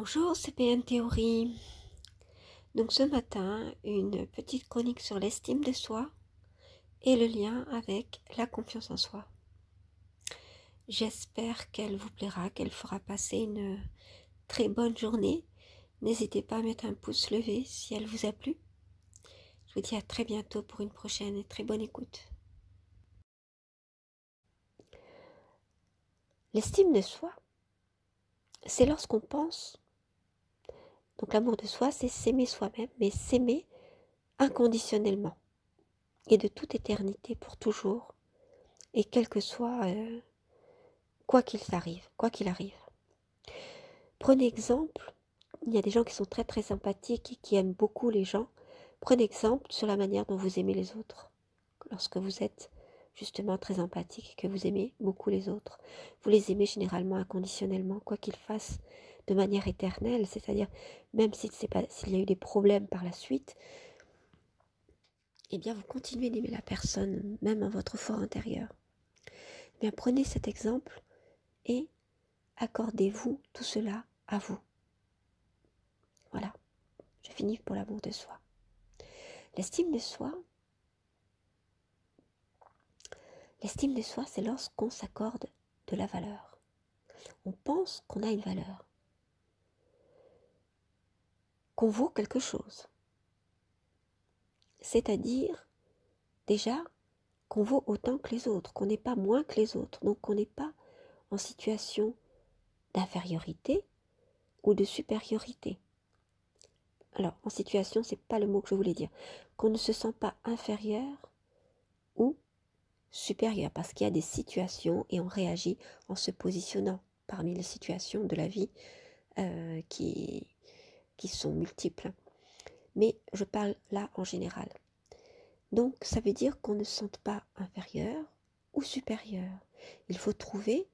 Bonjour, c'est PN Théorie. Donc ce matin, une petite chronique sur l'estime de soi et le lien avec la confiance en soi. J'espère qu'elle vous plaira, qu'elle fera passer une très bonne journée. N'hésitez pas à mettre un pouce levé si elle vous a plu. Je vous dis à très bientôt pour une prochaine et très bonne écoute. L'estime de soi, c'est lorsqu'on pense. Donc l'amour de soi, c'est s'aimer soi-même, mais s'aimer inconditionnellement et de toute éternité pour toujours, et quel que soit, quoi qu'il arrive. Prenez exemple, il y a des gens qui sont très très sympathiques et qui aiment beaucoup les gens. Prenez exemple sur la manière dont vous aimez les autres. Lorsque vous êtes justement très empathique et que vous aimez beaucoup les autres, vous les aimez généralement inconditionnellement, quoi qu'ils fassent, de manière éternelle, c'est-à-dire même s'il y a eu des problèmes par la suite, eh bien vous continuez d'aimer la personne, même en votre fort intérieur. Eh bien prenez cet exemple et accordez-vous tout cela à vous. Voilà, je finis pour l'amour de soi. L'estime de soi, c'est lorsqu'on s'accorde de la valeur. On pense qu'on a une valeur, qu'on vaut quelque chose. C'est-à-dire, déjà, qu'on vaut autant que les autres, qu'on n'est pas moins que les autres, donc qu'on n'est pas en situation d'infériorité ou de supériorité. Alors, en situation, c'est pas le mot que je voulais dire. Qu'on ne se sent pas inférieur ou supérieur, parce qu'il y a des situations et on réagit en se positionnant parmi les situations de la vie qui sont multiples. Mais je parle là en général. Donc, ça veut dire qu'on ne se sente pas inférieur ou supérieur. Il faut trouver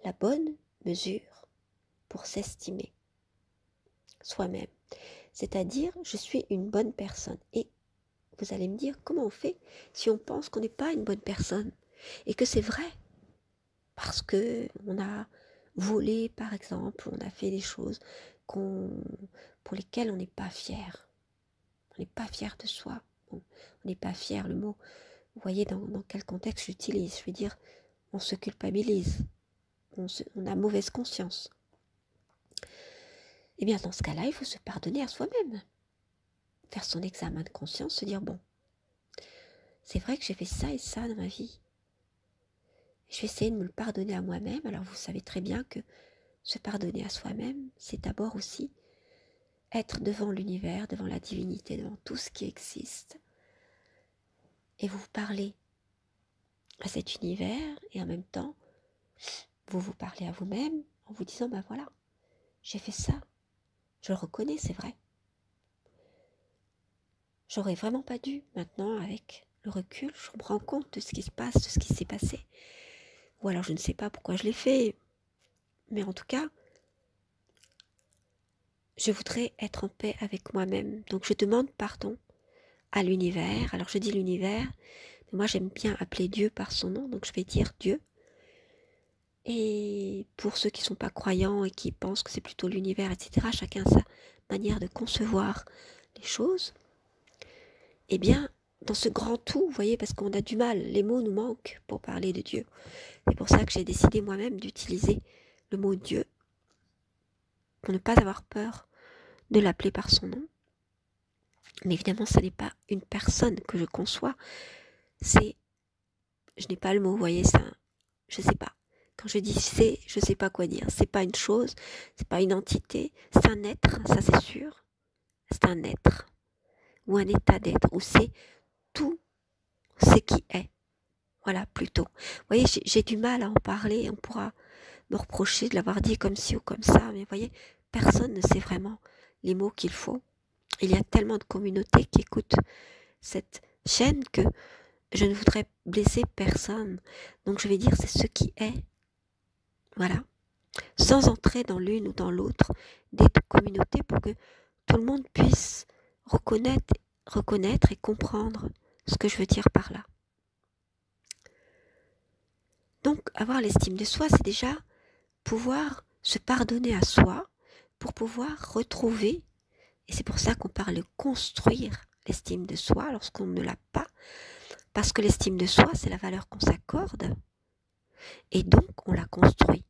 la bonne mesure pour s'estimer soi-même. C'est-à-dire, je suis une bonne personne. Et vous allez me dire, comment on fait si on pense qu'on n'est pas une bonne personne et que c'est vrai? Parce que on a volé, par exemple, on a fait des choses pour lesquelles on n'est pas fier. On n'est pas fier de soi. Bon, on n'est pas fier, le mot. Vous voyez dans quel contexte j'utilise? Je veux dire, on se culpabilise. On a mauvaise conscience. Eh bien, dans ce cas-là, il faut se pardonner à soi-même. Faire son examen de conscience, se dire, bon, c'est vrai que j'ai fait ça et ça dans ma vie. Je vais essayer de me le pardonner à moi-même. Alors, vous savez très bien que se pardonner à soi-même, c'est d'abord aussi être devant l'univers, devant la divinité, devant tout ce qui existe. Et vous parlez à cet univers et en même temps, vous vous parlez à vous-même en vous disant, ben voilà, j'ai fait ça. Je le reconnais, c'est vrai. J'aurais vraiment pas dû. Maintenant, avec le recul, je me rends compte de ce qui se passe, de ce qui s'est passé. Ou alors je ne sais pas pourquoi je l'ai fait. Mais en tout cas, je voudrais être en paix avec moi-même. Donc je demande pardon à l'univers. Alors je dis l'univers, mais moi j'aime bien appeler Dieu par son nom, donc je vais dire Dieu. Et pour ceux qui ne sont pas croyants et qui pensent que c'est plutôt l'univers, etc., chacun a sa manière de concevoir les choses. Eh bien, dans ce grand tout, vous voyez, parce qu'on a du mal, les mots nous manquent pour parler de Dieu. C'est pour ça que j'ai décidé moi-même d'utiliser le mot Dieu, pour ne pas avoir peur de l'appeler par son nom. Mais évidemment, ce n'est pas une personne que je conçois, je n'ai pas le mot, vous voyez, je sais pas. Quand je dis c'est, je sais pas quoi dire. C'est pas une chose, c'est pas une entité, c'est un être, ça c'est sûr. C'est un être, ou un état d'être, ou c'est tout ce qui est. Voilà, plutôt. Vous voyez, j'ai du mal à en parler, on pourra me reprocher de l'avoir dit comme ci ou comme ça, mais vous voyez, personne ne sait vraiment les mots qu'il faut. Il y a tellement de communautés qui écoutent cette chaîne que je ne voudrais blesser personne. Donc je vais dire c'est ce qui est. Voilà. Sans entrer dans l'une ou dans l'autre des communautés pour que tout le monde puisse reconnaître et comprendre ce que je veux dire par là. Donc avoir l'estime de soi, c'est déjà pouvoir se pardonner à soi pour pouvoir retrouver, et c'est pour ça qu'on parle de construire l'estime de soi lorsqu'on ne l'a pas, parce que l'estime de soi, c'est la valeur qu'on s'accorde, et donc on la construit.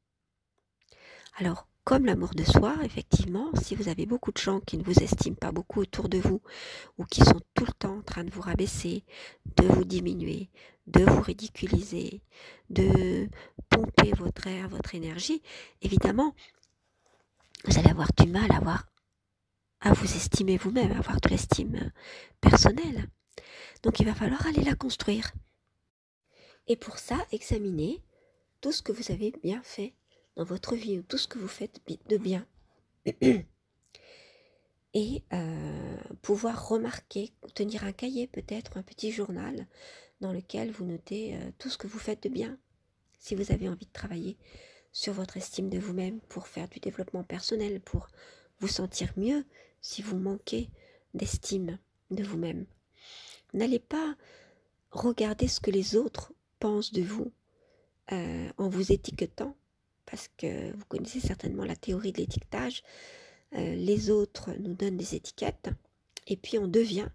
Alors, comme l'amour de soi, effectivement, si vous avez beaucoup de gens qui ne vous estiment pas beaucoup autour de vous, ou qui sont tout le temps en train de vous rabaisser, de vous diminuer, de vous ridiculiser, de pomper votre air, votre énergie, évidemment, vous allez avoir du mal à vous estimer vous-même, à avoir de l'estime personnelle. Donc il va falloir aller la construire. Et pour ça, examinez tout ce que vous avez bien fait dans votre vie, ou tout ce que vous faites de bien. Et pouvoir remarquer, tenir un cahier peut-être, un petit journal dans lequel vous notez tout ce que vous faites de bien. Si vous avez envie de travailler sur votre estime de vous-même pour faire du développement personnel, pour vous sentir mieux si vous manquez d'estime de vous-même. N'allez pas regarder ce que les autres pensent de vous en vous étiquetant, parce que vous connaissez certainement la théorie de l'étiquetage. Les autres nous donnent des étiquettes et puis on devient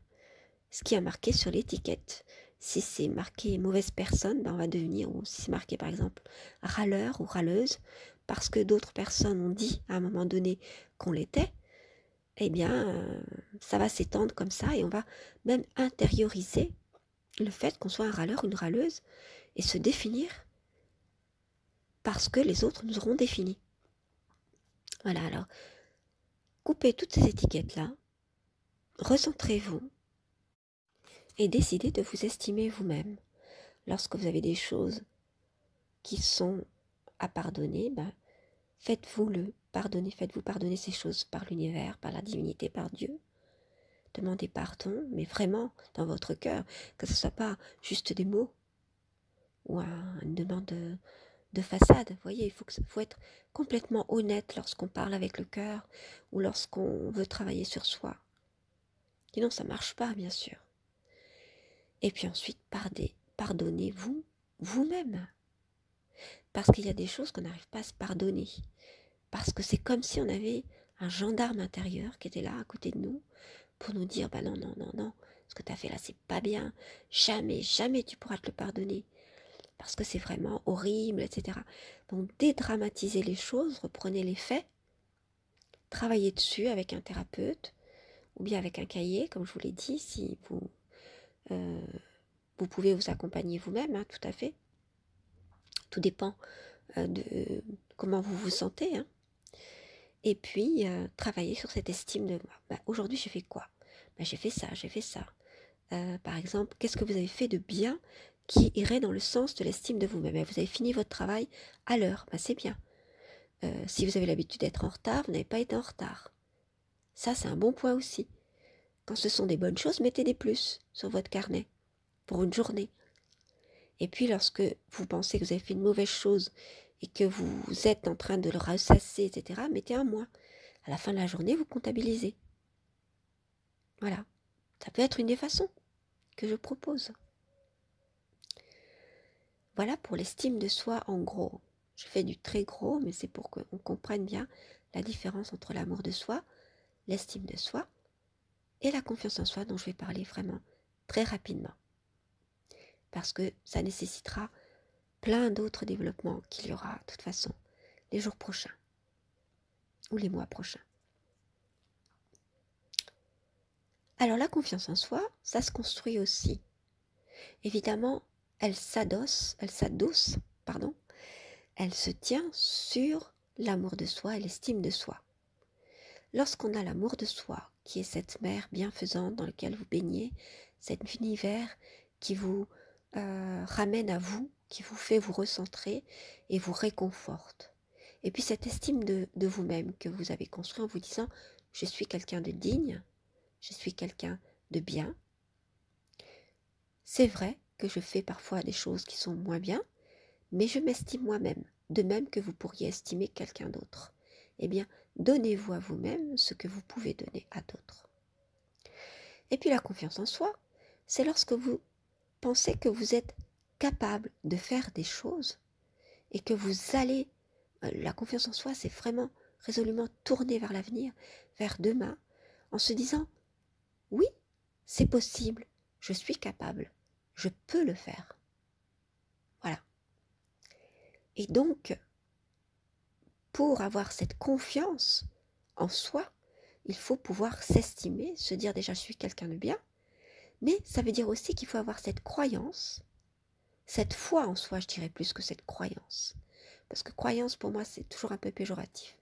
ce qui est marqué sur l'étiquette. Si c'est marqué mauvaise personne, ben on va devenir, ou si c'est marqué par exemple râleur ou râleuse, parce que d'autres personnes ont dit à un moment donné qu'on l'était, eh bien ça va s'étendre comme ça et on va même intérioriser le fait qu'on soit un râleur, une râleuse et se définir parce que les autres nous auront définis. Voilà, alors coupez toutes ces étiquettes-là, recentrez-vous et décidez de vous estimer vous-même. Lorsque vous avez des choses qui sont à pardonner, ben, faites-vous pardonner ces choses par l'univers, par la divinité, par Dieu. Demandez pardon, mais vraiment dans votre cœur, que ce ne soit pas juste des mots ou une demande de façade. Vous voyez, il faut être complètement honnête lorsqu'on parle avec le cœur ou lorsqu'on veut travailler sur soi. Sinon, ça ne marche pas, bien sûr. Et puis ensuite, pardonnez-vous vous-même. Parce qu'il y a des choses qu'on n'arrive pas à se pardonner. Parce que c'est comme si on avait un gendarme intérieur qui était là à côté de nous pour nous dire, bah non, non, non, non, ce que tu as fait là, c'est pas bien. Jamais, jamais tu pourras te le pardonner. Parce que c'est vraiment horrible, etc. Donc dédramatisez les choses, reprenez les faits, travaillez dessus avec un thérapeute ou bien avec un cahier, comme je vous l'ai dit, si vous pouvez vous accompagner vous-même, hein, tout à fait. Tout dépend de comment vous vous sentez. Hein. Et puis, travailler sur cette estime de moi. Bah, aujourd'hui, j'ai fait quoi? Bah, j'ai fait ça, j'ai fait ça. Par exemple, qu'est-ce que vous avez fait de bien qui irait dans le sens de l'estime de vous-même? Vous avez fini votre travail à l'heure, bah, c'est bien. Si vous avez l'habitude d'être en retard, vous n'avez pas été en retard. Ça, c'est un bon point aussi. Quand ce sont des bonnes choses, mettez des plus sur votre carnet pour une journée. Et puis, lorsque vous pensez que vous avez fait une mauvaise chose et que vous êtes en train de le ressasser, etc., mettez un moins. À la fin de la journée, vous comptabilisez. Voilà. Ça peut être une des façons que je propose. Voilà pour l'estime de soi en gros. Je fais du très gros, mais c'est pour qu'on comprenne bien la différence entre l'amour de soi, l'estime de soi et la confiance en soi dont je vais parler vraiment très rapidement. Parce que ça nécessitera plein d'autres développements qu'il y aura de toute façon les jours prochains ou les mois prochains. Alors la confiance en soi, ça se construit aussi. Évidemment, elle se tient sur l'amour de soi et l'estime de soi. Lorsqu'on a l'amour de soi, qui est cette mer bienfaisante dans laquelle vous baignez, cet univers qui vous ramène à vous, qui vous fait vous recentrer et vous réconforte. Et puis cette estime de vous-même que vous avez construit en vous disant « je suis quelqu'un de digne, je suis quelqu'un de bien ». C'est vrai que je fais parfois des choses qui sont moins bien, mais je m'estime moi-même, de même que vous pourriez estimer quelqu'un d'autre. Eh bien, donnez-vous à vous-même ce que vous pouvez donner à d'autres. Et puis la confiance en soi, c'est lorsque vous pensez que vous êtes capable de faire des choses et que vous allez... La confiance en soi, c'est vraiment résolument tourner vers l'avenir, vers demain, en se disant « Oui, c'est possible, je suis capable, je peux le faire. » Voilà. Et donc, pour avoir cette confiance en soi, il faut pouvoir s'estimer, se dire déjà je suis quelqu'un de bien, mais ça veut dire aussi qu'il faut avoir cette croyance, cette foi en soi, je dirais plus que cette croyance. Parce que croyance pour moi c'est toujours un peu péjoratif.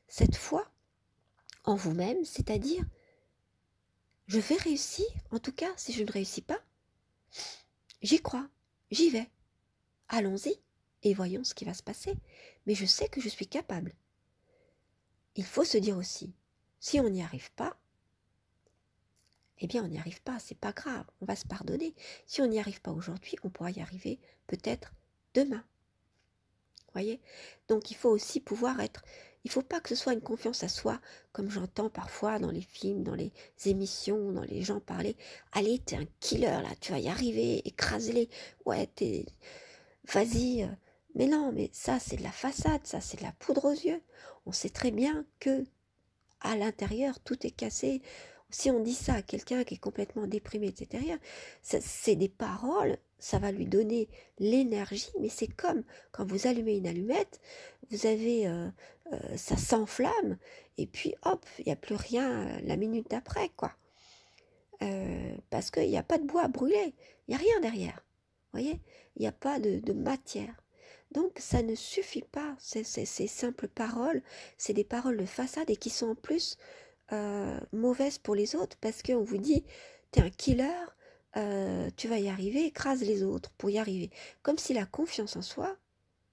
Cette foi en vous-même, c'est-à-dire je vais réussir, en tout cas si je ne réussis pas, j'y crois, j'y vais, allons-y et voyons ce qui va se passer. Mais je sais que je suis capable. Il faut se dire aussi, si on n'y arrive pas, eh bien on n'y arrive pas, c'est pas grave, on va se pardonner. Si on n'y arrive pas aujourd'hui, on pourra y arriver peut-être demain. Voyez? Donc il faut aussi pouvoir être, il ne faut pas que ce soit une confiance à soi, comme j'entends parfois dans les films, dans les émissions, dans les gens parler. Allez, t'es un killer là, tu vas y arriver, écrase-les. Ouais, vas-y. Mais non, mais ça c'est de la façade, ça c'est de la poudre aux yeux. On sait très bien que à l'intérieur tout est cassé. Si on dit ça à quelqu'un qui est complètement déprimé, etc., c'est des paroles, ça va lui donner l'énergie, mais c'est comme quand vous allumez une allumette, vous avez, ça s'enflamme, et puis hop, il n'y a plus rien la minute d'après, quoi. Parce qu'il n'y a pas de bois à brûler, il n'y a rien derrière, vous voyez, il n'y a pas de matière. Donc ça ne suffit pas, ces simples paroles, c'est des paroles de façade et qui sont en plus mauvaise pour les autres parce qu'on vous dit t'es un killer, tu vas y arriver, écrase les autres pour y arriver. Comme si la confiance en soi,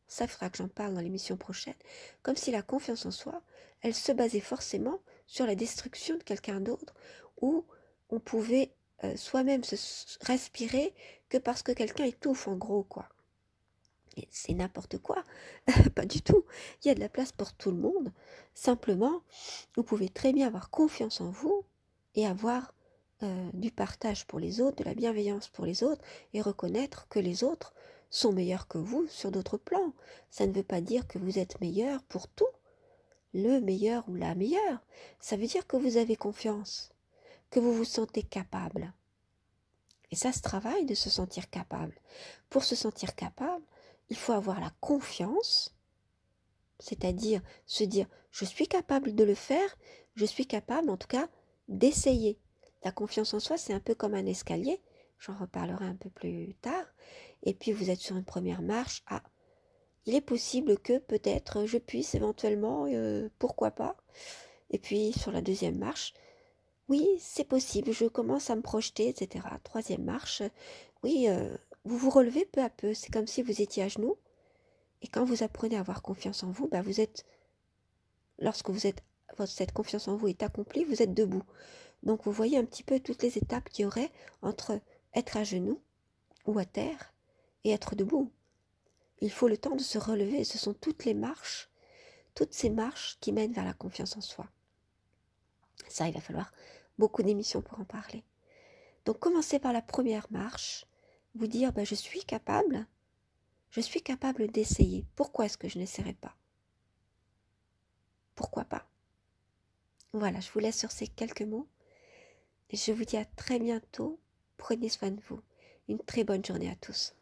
ça fera que j'en parle dans l'émission prochaine, comme si la confiance en soi, elle se basait forcément sur la destruction de quelqu'un d'autre, où on pouvait soi-même se respirer que parce que quelqu'un étouffe en gros, quoi. C'est n'importe quoi, pas du tout. Il y a de la place pour tout le monde. Simplement, vous pouvez très bien avoir confiance en vous et avoir du partage pour les autres, de la bienveillance pour les autres et reconnaître que les autres sont meilleurs que vous sur d'autres plans. Ça ne veut pas dire que vous êtes meilleur pour tout, le meilleur ou la meilleure. Ça veut dire que vous avez confiance, que vous vous sentez capable. Et ça se travaille de se sentir capable. Pour se sentir capable, il faut avoir la confiance, c'est-à-dire se dire je suis capable de le faire, je suis capable en tout cas d'essayer. La confiance en soi, c'est un peu comme un escalier, j'en reparlerai un peu plus tard, et puis vous êtes sur une première marche, ah, il est possible que peut-être je puisse éventuellement, pourquoi pas, et puis sur la deuxième marche, oui, c'est possible, je commence à me projeter, etc. Troisième marche, oui, vous vous relevez peu à peu, c'est comme si vous étiez à genoux, et quand vous apprenez à avoir confiance en vous, bah vous êtes, lorsque cette confiance en vous est accomplie, vous êtes debout. Donc vous voyez un petit peu toutes les étapes qu'il y aurait entre être à genoux ou à terre et être debout. Il faut le temps de se relever, ce sont toutes les marches, toutes ces marches qui mènent vers la confiance en soi. Ça, il va falloir beaucoup d'émissions pour en parler. Donc commencez par la première marche, vous dire bah, je suis capable d'essayer. Pourquoi est-ce que je n'essaierai pas? Pourquoi pas? Voilà, je vous laisse sur ces quelques mots. Je vous dis à très bientôt. Prenez soin de vous. Une très bonne journée à tous.